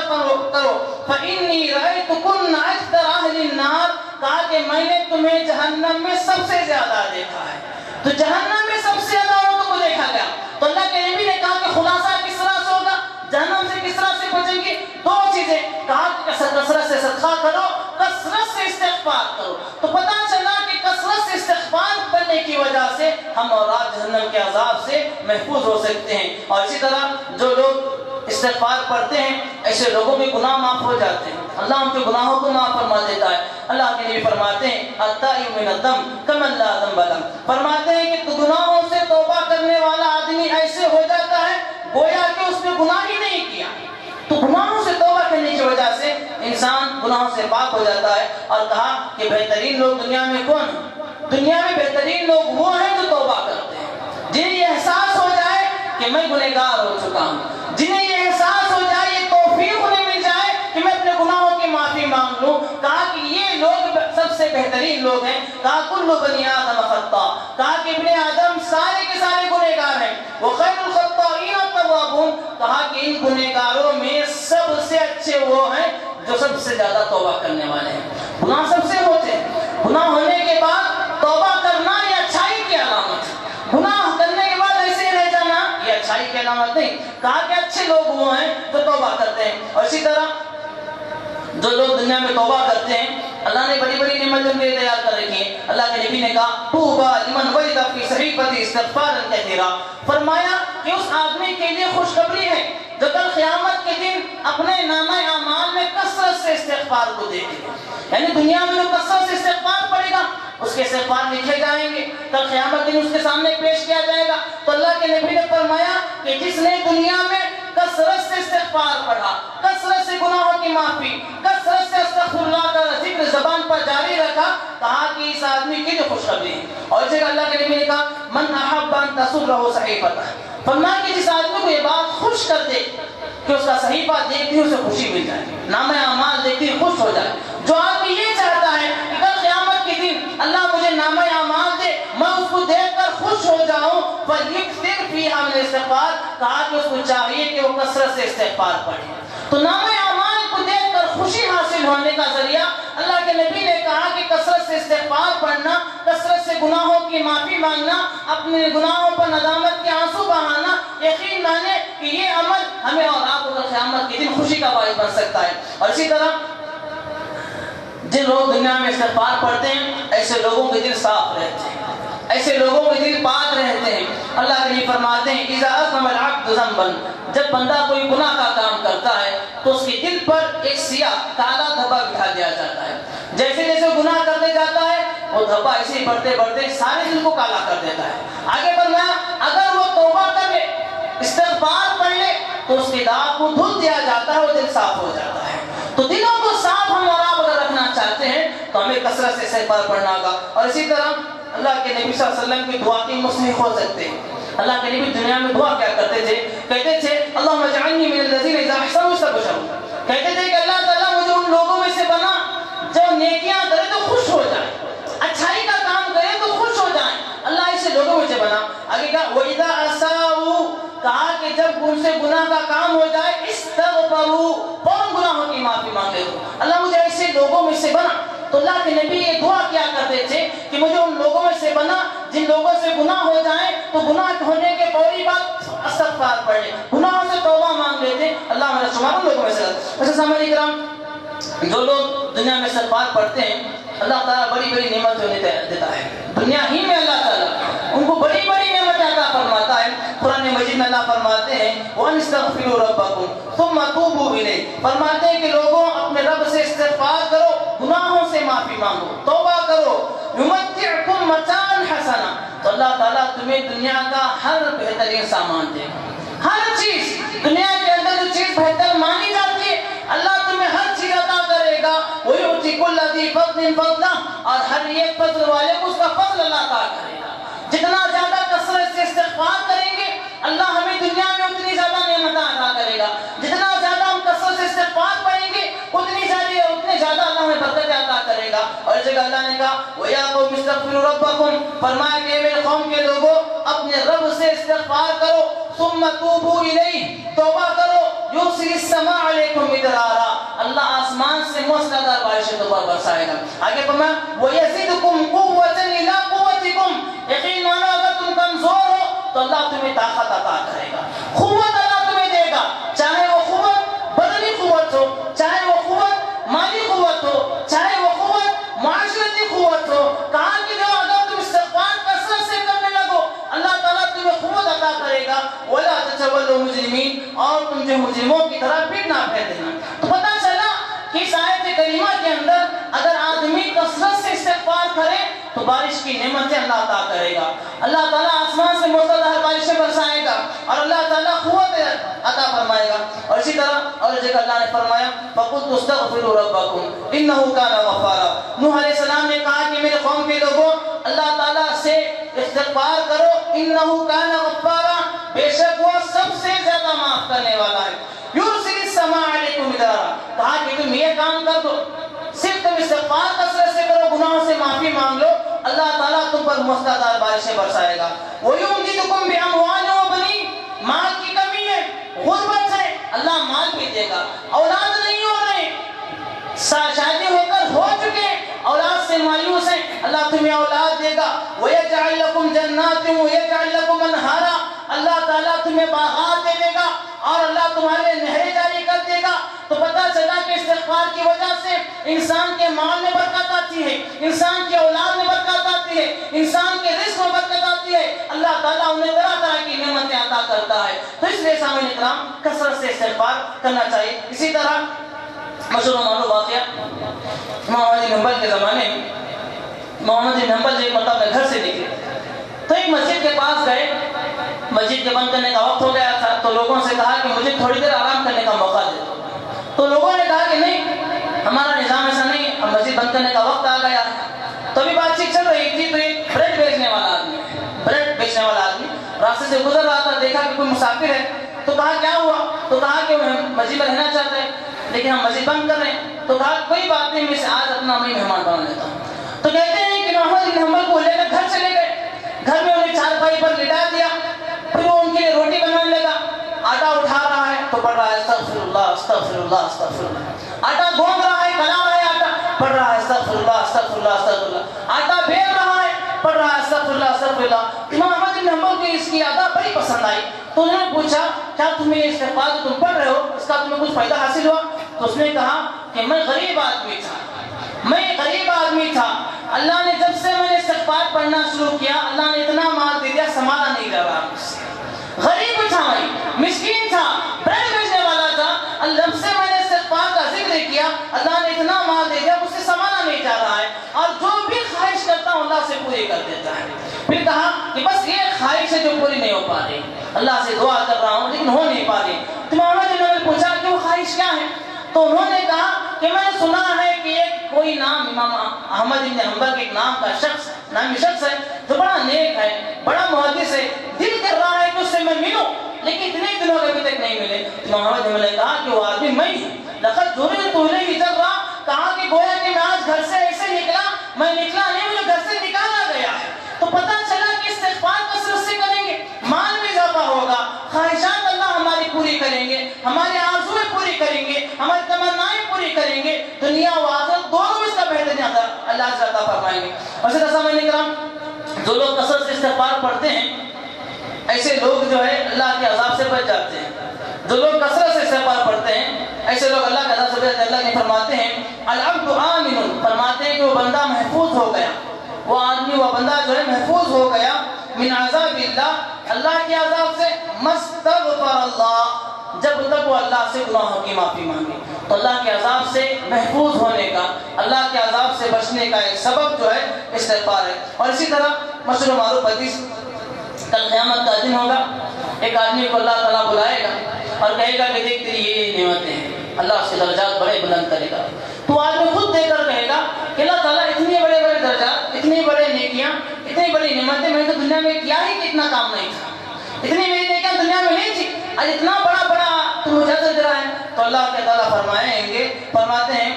کرو۔ فإنی رأیتکن اکثر اہل النار، کہا کہ میں نے تمہیں جہنم میں سب سے زیادہ دیکھا ہے۔ تو جہنم میں سب سے زیادہ عورتوں کو دیکھا گیا، تو اللہ کے نبی نے کہا کہ خلاصہ کس طرح سے ہوگا، جہنم سے کس طرح سے بچیں گے؟ دو چیزیں، کہا کہ کثرت سے صدقہ کرو، کثرت سے استغفار کرو۔ تو پتہ چلا کہ کثرت سے استغفار کرنے کی وجہ سے ہم اور آپ جہنم کے عذاب سے محفوظ ہو سکتے ہیں۔ اور اسی طرح جو لوگ استغفار پڑھتے ہیں ایسے لوگوں کے گناہ معاف ہو جاتے ہیں، اللہ ان کے گناہوں کو معاف فرما دیتا ہے۔ اللہ کے نبی فرماتے ہیں التائب من الذنب کمن لا ذنب له، فرماتے ہیں کہ گناہوں سے توبہ کرنے والا آدمی ایسے ہو جاتا ہے گویا کہ اس نے گناہ ہی نہیں کیا۔ تو گناہوں سے توبہ کرنے کی وجہ سے انسان گناہوں سے پاک ہو جاتا ہے۔ اور کہا کہ بہترین لوگ دنیا میں کون ہیں؟ دنیا میں بہترین لوگ وہ ہیں جو توبہ کرتے ہیں، جنہیں یہ احساس ہو جائے کہ میں گنہگار ہو چکا ہوں، جنہیں یہ احساس ہو جائے، یہ توفیق انہیں مل جائے کہ میں اپنے گناہوں کی معافی مانگ لوں۔ کہا کہ یہ لوگ سب سے بہترین لوگ ہیں۔ کہا کل بنی آدم خطا، کہا کہ ابن آدم سارے کے سارے گنہگار ہیں، وخیر الخطائین التوابون، کہا کہ ان گنہگاروں میں سب سے اچھے وہ ہیں جو سب سے زیادہ توبہ کرنے والے ہیں۔ گناہ سب سے ہوتے ہیں، گناہ ہونے کے بعد توبہ کرنا یہ اچھائی کی علامت ہے، گناہ کرنے کے بعد ایسے رہ جانا یہ اچھائی کی علامت نہیں۔ کہا کہ اچھے لوگ وہ ہیں جو توبہ کرتے ہیں۔ اور اسی طرح جو لوگ دنیا میں توبہ کرتے ہیں اللہ نے بڑی بڑی نعمتوں کے تیار کر رکھی ہیں۔ اللہ کے نبی نے کہا طوبیٰ لمن وجد فی صحیفته استغفارا کثیرا، فرمایا کہ اس آدمی کے لیے خوشخبری ہے جو کل قیامت کے دن اپنے نامہ اعمال میں کثرت سے استغفار کو دیکھے گا۔ یعنی دنیا میں جو کثرت سے استغفار پڑے گا اس کے استغفار لکھے جائیں گے، کل قیامت دن اس کے سامنے پیش کیا جائے گا۔ تو اللہ کے نبی نے فرمایا کہ جس نے دنیا میں کثرت سے استغفار پڑھا، کثرت سے گناہوں کی معافی، کثرت سے استغفر اللہ کا ذکر زبان پر جاری رکھا، کہا کہ اس آدمی کی جو خوشخبری ہے۔ اور اسی اللہ کے نبی نے کہا من احب ان تسرہ صحیفۃ، فرمایا کہ جس آدمی کو یہ بات خوش کر دے کہ اس کا صحیفہ دیکھتے ہی اسے خوشی مل جائے، نامہ اعمال دیکھتے ہی خوش ہو جائے۔ جو آدمی یہ چاہتا ہے کہ کل قیامت کے دن اللہ مجھے نامہ اعمال دے، میں اس کو دیکھ کر خوش ہو جاؤں، فَلْيُكْثِرْ فِيهَا مِنَ الاستغفار، کہا کہ اس کو چاہیے کہ وہ کثرت سے استغفار پڑھے۔ تو نامہ اعمال کو دیکھ کر خوشی حاصل ہونے کا ذریعہ اللہ کے نبی نے کہا کہ کثرت سے استغفار پڑھنا، کثرت سے گناہوں کی معافی مانگنا، اپنے گناہوں پر ندامت کے آنسو بہانا، یقین مانے کہ یہ عمل ہمیں اور آپ کو قیامت کے دن خوشی کا باعث بن سکتا ہے۔ اور اسی طرح جن لوگ دنیا میں استغفار پڑھتے ہیں ایسے لوگوں کے دل صاف رہتے ہیں، ایسے لوگوں کے دل پاک رہتے ہیں۔ اللہ کے لیے فرماتے ہیں اذا اذنب العبد ذنبا، جب بندہ کوئی گناہ کا کام کرتا ہے تو اس کے دل پر ایک سیاہ کالا دھبا بٹھا دیا جاتا ہے۔ جیسے جیسے گناہ کرتے جاتا ہے وہ دھبا ایسے ہی بڑھتے بڑھتے سارے دل کو کالا کر دیتا ہے۔ آگے بڑھنا، اگر وہ توبہ کر لے، استغفار پڑھ لے تو اس کے داغ کو دھل دیا جاتا ہے، وہ دل صاف ہو جاتا ہے۔ تو دلوں کو صاف ہم اور آپ اگر رکھنا چاہتے ہیں تو ہمیں کثرت سے استغفار پڑھنا ہوگا۔ اور اسی طرح اللہ کے نبی صلی اللہ علیہ وسلم کی دعا کی مستحق ہو سکتے ہیں۔ اللہ کے نبی دنیا میں دعا کیا کرتے تھے؟ کہتے تھے اللہم اجعلنی من الذین اذا احسنوا استبشروا، کہتے تھے کہ اللہ تعالیٰ مجھے ان لوگوں میں سے بنا جو نیکیاں کرے تو خوش ہو جائیں، اچھائی کا کام کرے تو خوش ہو جائیں، اللہ ایسے لوگوں میں سے بنا۔ آگے کہا وَإِذَا أَسَاءُوا، کہا کہ جب ان سے گناہ کا کام ہو جائے استغفروا، فوراً گناہوں کی معافی مانگے دو، اللہ مجھے ایسے لوگوں میں سے بنا۔ تو اللہ کے نبی یہ دعا کیا کرتے تھے کہ مجھے ان لوگوں میں سے بنا جن لوگوں سے گناہ ہو جائیں تو گناہ ہونے کے فوری بعد استغفار پڑھ لیں، گناہوں سے توبہ مانگ لیتے، اللہ میرا شمار ان لوگوں میں سے۔ ویسے سامعین کرام، جو لوگ دنیا میں استغفار پڑھتے ہیں اللہ تعالیٰ بڑی بڑی نعمت انہیں دیتا ہے، دنیا ہی میں اللہ تعالیٰ ان کو بڑی بڑی نعمت عطا فرماتا ہے۔ قرآن مجید میں اللہ فرماتے ہیں وَأَنِسْتَغْفِرُوا رَبَّكُمْ ثُمَّ تُوبُوا إِلَيْهِ، فرماتے ہیں کہ لوگوں اپنے رب سے استغفار کرو، گناہوں سے معافی مانگو، توبہ کرو۔ يُمَتِّعْكُمْ مَتَاعًا حَسَنًا، تو اللہ تعالیٰ تمہیں دنیا کا ہر بہترین سامان دے گا، ہر چیز دنیا کے اندر جو چیز بہتر مانی جاتی ہے اللہ تمہیں ہر چیز عطا کرے گا۔ وَيُؤْتِي كُلَّ ذِي فَضْلٍ فَضْلَهُ، اور ہر ایک فضل والے کو اس کا فضل اللہ عطا کرے گا۔ جتنا زیادہ کثرت سے استغفار کریں گے اللہ ہمیں دنیا میں اتنی زیادہ نعمتیں عطا کرے گا، جتنا زیادہ ہم کثرت سے استغفار پڑھیں گے اتنے زیادہ اللہ ہمیں برکت عطا کرے گا۔ اور اس جگہ اللہ نے کہا وَيَا قَوْمِ اسْتَغْفِرُوا رَبَّكُمْ، فرمایا کہ میرے قوم کے لوگوں اپنے رب سے استغفار کرو، ثُمَّ تُوبُوا إِلَيْهِ، توبہ کرو، يُرْسِلِ السَّمَاءَ عَلَيْكُمْ مِدْرَارًا، اللہ آسمان سے موسلادھار بارش توبہ برسائے گا۔ آگے فرمایا وَيَزِدْكُمْ قُوَّةً إِلَىٰ قُوَّتِكُمْ، یقین مانو اگر تم کمزور ہو تو اللہ تمہیں طاقت عطا کرے گا، قوت اللہ تمہیں دے گا، چاہے وہ قوت بدنی قوت ہو، چاہے وہ قوت مالی قوت ہو، چاہے وہ قوت معاشرتی قوت ہو۔ کہا کہ جو اگر تم استغفار کثرت سے کرنے لگو اللہ تعالیٰ تمہیں قوت عطا کرے گا۔ وَلَا تَتَوَلُّوا مُجْرِمِينَ، اور تم جو مجرموں کی طرح پیٹ نہ پھیر دینا۔ تو پتہ چلا کہ اس آیت کریمہ کے اندر اگر آدمی کثرت سے استغفار کرے تو بارش کی نعمتیں اللہ عطا کرے گا، اللہ تعالیٰ آسمان سے موسلادھار بارشیں برسائے گا اور اللہ تعالیٰ قوت عطا فرمائے گا۔ اور اسی طرح اور جگہ اللہ نے فرمایا فَقُلْتُ اسْتَغْفِرُوا رَبَّكُمْ إِنَّهُ كَانَ غَفَّارًا، نوح علیہ السلام نے کہا کہ میرے قوم کے لوگوں اللہ تعالیٰ سے استغفار کرو، إِنَّهُ كَانَ غَفَّارًا، بے شک وہ سب سے زیادہ معاف کرنے والا ہے۔ يُرْسِلِ السَّمَاءَ عَلَيْكُمْ مِدْرَارًا، کہا کہ تم یہ کام کر دو، صرف تم استغفار کثرت سے کرو، گناہوں سے معافی مانگ لو، اللہ تعالیٰ تم پر موسلادھار بارشیں برسائے گا۔ وَيُمْدِدُكُمْ بِأَمْوَالٍ وَبَنِينَ، مال کی کمی ہے، غربت ہے، اللہ مال بھی دے گا، اولاد نہیں ہو رہے، شادی ہو کر ہو چکے اولاد سے مایوس ہیں، اللہ تمہیں اولاد دے گا۔ وَيَجْعَلْ لَكُمْ جَنَّاتٍ وَيَجْعَلْ لَكُمْ أَنْهَارًا، اللہ تعالیٰ تمہیں باغات دے دے گا اور اللہ تمہارے نہریں جاری کر دے گا۔ تو پتہ چلا کہ استغفار کی وجہ سے انسان کے مال میں برکت آتی ہے، انسان کی اولاد میں برکت آتی ہے، انسان کے رزق میں برکت آتی ہے، اللہ تعالیٰ انہیں طرح طرح کی نعمتیں عطا کرتا ہے۔ تو اس لیے سامعین کرام کثرت سے استغفار کرنا چاہیے۔ اسی طرح مشہور و معروف واقعہ محمد بن حنبل کے زمانے میں، محمد بن حنبل ایک مرتبہ اپنے گھر سے نکلے تو ایک مسجد کے پاس گئے، مسجد کے بند کرنے کا وقت ہو گیا تھا تو لوگوں سے کہا کہ مجھے تھوڑی دیر آرام کرنے کا موقع دے دو۔ تو لوگوں نے کہا کہ نہیں، ہمارا نظام ایسا نہیں، اب مسجد بند کرنے کا وقت آ گیا۔ تو ابھی بات چیت چل رہی تھی تو ایک بریڈ بیچنے والا آدمی راستے سے گزر رہا تھا، دیکھا کہ کوئی مسافر ہے تو کہا کیا ہوا؟ تو کہا کہ وہ مسجد میں رہنا چاہتے ہیں لیکن ہم مسجد بند کر رہے ہیں۔ تو کہا کوئی بات نہیں، میں سے آج اپنا میں مہمان بنا لیتا ہوں۔ تو کہتے ہیں کہ محمد بن حنبل کو لے کر گھر چلے گئے، گھر میں انہیں چارپائی پر لٹا دیا، پھر وہ ان کے لیے روٹی بنانے لگا، آٹا اٹھا رہا ہے تو پڑھ رہا ہے استغفر اللہ استغفر اللہ استغفر اللہ، آٹا گھوم رہا ہے، کھلا رہا ہے آٹا، پڑھ رہا ہے استغفر اللہ استغفر اللہ استغفر اللہ، آٹا بھیج رہا ہے، پڑھ رہا ہے استغفر اللہ استغفر اللہ۔ امام احمد بن حنبل کو اس کی ادا بڑی پسند آئی تو انہوں نے پوچھا کیا تمہیں یہ استغفار جو تم پڑھ رہے ہو اس کا تمہیں کچھ فائدہ حاصل ہوا؟ تو اس نے کہا کہ میں غریب آدمی تھا، میں غریب آدمی تھا، اللہ نے جب سے میں نے استغفار پڑھنا شروع کیا اللہ نے اتنا مال دے دیا سنبھالا نہیں جا رہا مجھ سے۔ غریب تھا میں، مسکین تھا، بریڈ بیچنے والا تھا، جب سے میں نے استغفار کا ذکر کیا اللہ نے اتنا مال دے دیا مجھ سے سنبھالا نہیں جا رہا ہے، اور جو بھی خواہش کرتا ہوں اللہ سے پوری کر دیتا ہے۔ پھر کہا کہ بس یہ خواہش ہے جو پوری نہیں ہو پا رہی، اللہ سے دعا کر رہا ہوں لیکن ہو نہیں پا رہی۔ تو مولانا جی نے پوچھا کہ وہ خواہش کیا ہے؟ تو انہوں نے کہا کہ میں نے سنا ہے کہ ایک کوئی نام امام احمد بن حنبل کے ایک نام کا شخص ہے جو بڑا نیک ہے، بڑا محدث ہے، دل کر رہا ہے کہ اس سے میں ملوں لیکن اتنے دنوں ابھی تک نہیں ملے۔ محمد بن نے کہا کہ وہ آدمی میں ہی لقد جرئت الیہ جرا، کہا کہ گویا کہ میں آج گھر سے ایسے نکلا، میں نکلا نہیں مجھے گھر سے نکالا گیا ہے۔ تو پتہ چلا کہ استغفار کثرت سے کریں گے مال میں اضافہ ہوگا، خواہشات اللہ ہماری پوری کریں گے، ہماری آرزویں پوری کریں گے، ہماری تمنائیں پوری کریں گے، دنیا و آخرت دونوں اس کا بہترین اللہ سے عطا فرمائیں گے۔ اور اسی طرح سامعین کرام جو لوگ کثرت سے استغفار پڑھتے ہیں ایسے لوگ جو ہے اللہ کے عذاب سے بچ جاتے ہیں۔ جو لوگ کثرت سے استغفار پڑھتے ہیں ایسے لوگ اللہ کے عذاب سے بچ جاتے ہیں۔ اللہ نے فرماتے ہیں العبد آمن، فرماتے ہیں کہ وہ بندہ محفوظ ہو گیا، وہ آدمی وہ بندہ جو ہے محفوظ ہو گیا من عذاب اللہ، اللہ کے عذاب سے، مستغفر اللہ، جب تک وہ اللہ سے گناہوں کی معافی مانگے۔ تو اللہ کے عذاب سے محفوظ ہونے کا، اللہ کے عذاب سے بچنے کا ایک سبب جو ہے استغفار ہے۔ اور اسی طرح مشہور معروف حدیث، کل قیامت کا دن ہوگا، ایک آدمی کو اللہ تعالیٰ بلائے گا اور کہے گا کہ دیکھ تیری یہ نعمتیں ہیں، اللہ اس کے درجات بڑے بلند کرے گا۔ تو آدمی خود دیکھ کر کہے گا کہ اللہ تعالیٰ اتنے بڑے بڑے درجات، اتنی بڑے نیکیاں، اتنی بڑی نعمتیں میں تو دنیا میں کیا ہی کتنا کام نہیں تھا، اتنی میری نیکیاں دنیا میں نہیں تھی، آج اتنا بڑا بڑا تو مجھے دے رہا ہے۔ تو اللہ کے تعالیٰ فرماتے ہیں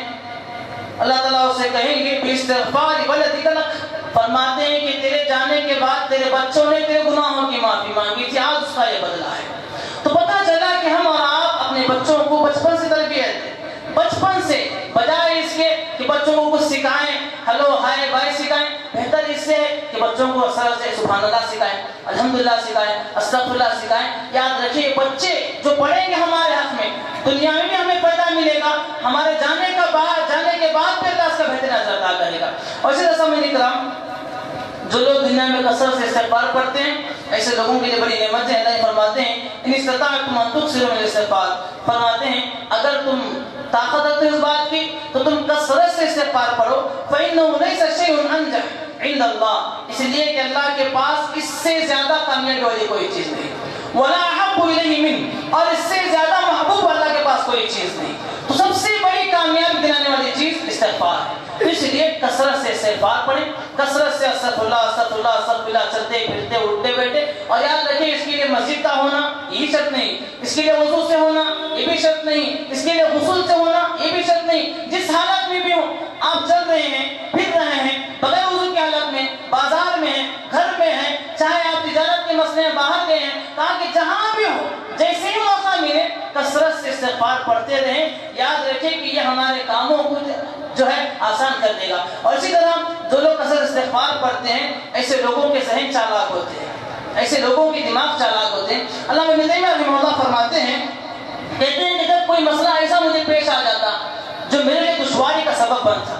اللہ تعالیٰ اسے کہیں گے باستغفار ولدک لک، فرماتے ہیں کہ تیرے جانے کے بعد تیرے بچوں نے تیرے گناہوں کی معافی مانگی تھی، آج اس کا یہ بدلہ ہے۔ تو پتہ چلا کہ ہم اور آپ اپنے بچوں کو بچپن سے تربیت دیں، بچپن سے، بجائے اس کے کہ بچوں کو کچھ سکھائیں، ہلو ہائے بائے سکھائیں، بہتر اس سے ہے کہ بچوں کو اثر سے سبحان اللہ سکھائیں، الحمدللہ سکھائیں، استغفراللہ سکھائیں۔ یاد رکھیے بچے جو پڑھیں گے ہمارے حق میں، دنیا میں بھی ہمیں فائدہ ملے گا، ہمارے جانے کے بعد پھر اللہ اس کا بہترین اثر عطا کرے گا۔ اور اسی طرح سامعین کرام جو لوگ دنیا میں کثرت سے استغفار پڑھتے ہیں ایسے لوگوں کے لیے بڑی نعمت ہے۔ اللہ فرماتے ہیں ان استطعتم ان تکثروا من الاستغفار، فرماتے ہیں اگر تم طاقت رکھتے اس بات کی تو تم کثرت سے استغفار پڑھو، فإنه ليس شيء أنجح عند الله، اس لیے کہ اللہ کے پاس اس سے زیادہ کامیابی والی کوئی چیز نہیں، ولا احب الیہ من، اور اس سے زیادہ محبوب اللہ کے پاس کوئی چیز نہیں۔ تو سب سے بڑی کامیابی دلانے والی چیز استغفار ہے، اس لیے کثرت سے استغفار پڑھیں، کثرت سے استغفر اللہ استغفر اللہ استغفر اللہ، چلتے پھرتے اٹھتے بیٹھے۔ اور یاد رکھیں اس کے لیے مسجد کا ہونا یہ شرط نہیں، اس کے لیے وضو سے ہونا یہ بھی شرط نہیں، اس کے لیے غسل سے ہونا یہ بھی شرط نہیں، جس حالت میں بھی ہو آپ چل رہے ہیں پھر رہے ہیں بغیر وضو کی حالت میں، بازار میں ہیں، گھر میں ہیں، چاہے آپ تجارت کے مسئلے میں باہر گئے ہیں، تاکہ جہاں بھی ہو جیسے ہی موقع ملے کثرت سے استغفار پڑھتے رہیں۔ یاد رکھیں کہ یہ ہمارے کاموں کو جو ہے آسان کر دے گا۔ اور اسی طرح جو لوگ کثرت استغفار پڑھتے ہیں ایسے لوگوں کے ذہن چالاک ہوتے ہیں، ایسے لوگوں کے دماغ چالاک ہوتے ہیں۔ علامہ ابن تیمیہ رحمہ اللہ فرماتے ہیں، کہتے ہیں کہ جب کوئی مسئلہ ایسا مجھے پیش آ جاتا جو میرے لیے دشواری کا سبب بنتا،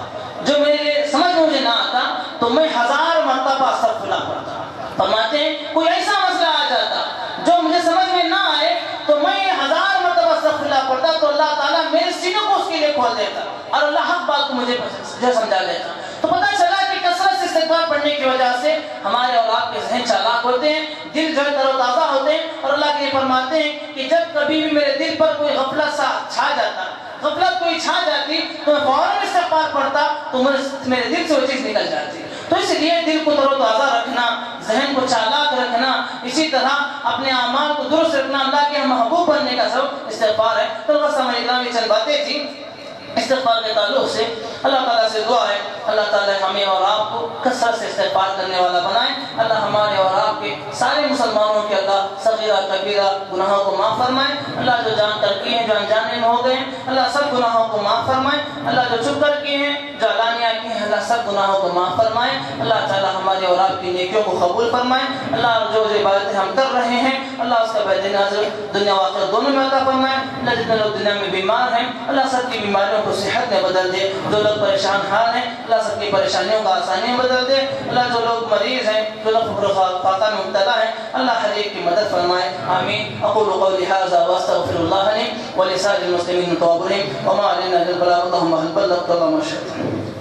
جو میرے لیے سمجھ مجھے نہ آتا، تو میں 1000 مرتبہ استغفر اللہ پڑھتا۔ فرماتے ہیں کوئی ایسا مسئلہ آ جاتا جو مجھے سمجھ میں نہ آئے تو میں 1000 مرتبہ استغفر اللہ پڑھتا، تو اللہ تعالیٰ میرے سینوں کو اس کے لیے کھول دیتا اور اللہ حق بات کو مجھے جو سمجھا دیتا۔ تو پتہ چلا کہ کثرت سے استغفار پڑھنے کی وجہ سے ہمارے اور آپ کے ذہن چالاک ہوتے ہیں، دل جو ہے تر و تازہ ہوتے ہیں، اور اللہ کے لیے فرماتے ہیں کہ جب کبھی بھی میرے دل پر کوئی غفلت سا چھا جاتا، غفلت کوئی چھا جاتی تو میں فوراً استغفار پڑھتا تو میرے دل سے وہ چیز نکل جاتی۔ تو اس لیے دل کو تر و تازہ رکھنا، ذہن کو چالاک رکھنا، اسی طرح اپنے اعمال کو درست رکھنا اللہ کے محبوب بننے کا سبب استغفار ہے۔ تو بس ہماری یہ چند باتیں تھیں استغفار کے تعلق سے۔ اللہ تعالیٰ سے دعا ہے اللہ تعالیٰ ہمیں اور آپ کو کثرت سے استغفار کرنے والا بنائے۔ اللہ ہمارے اور آپ کے سارے مسلمانوں کے اللہ صغیرہ کبیرہ گناہوں کو معاف فرمائے، اللہ جو جان کر کیے ہیں جو انجانے میں ہو گئے ہیں اللہ سب گناہوں کو معاف فرمائے، اللہ جو چھپ کر کیے ہیں جو علانیہ کیے ہیں اللہ سب گناہوں کو معاف فرمائے، اللہ تعالی ہماری اور آپ کی نیکیوں کو قبول فرمائے، اللہ جو عبادتیں ہم کر رہے ہیں اللہ اس کا بہترین نظر دنیا و آخرت دونوں میں عطا فرمائے، اللہ جتنے لوگ دنیا میں بیمار ہیں اللہ سب کی بیماریوں کو صحت میں بدل دے، جو لوگ پریشان حال ہیں اللہ سب کی پریشانیوں کو آسانی میں بدل دے، اللہ جو لوگ مریض ہیں جو لوگ فقر و فاقہ میں مبتلا ہیں اللہ ہر ایک کی مدد فرمائے، آمین۔ اقول قولی هذا واستغفر الله لي ولسائر المسلمين من توابهم وما علينا الا البلاغ اللهم هل بلغت اللهم اشهد۔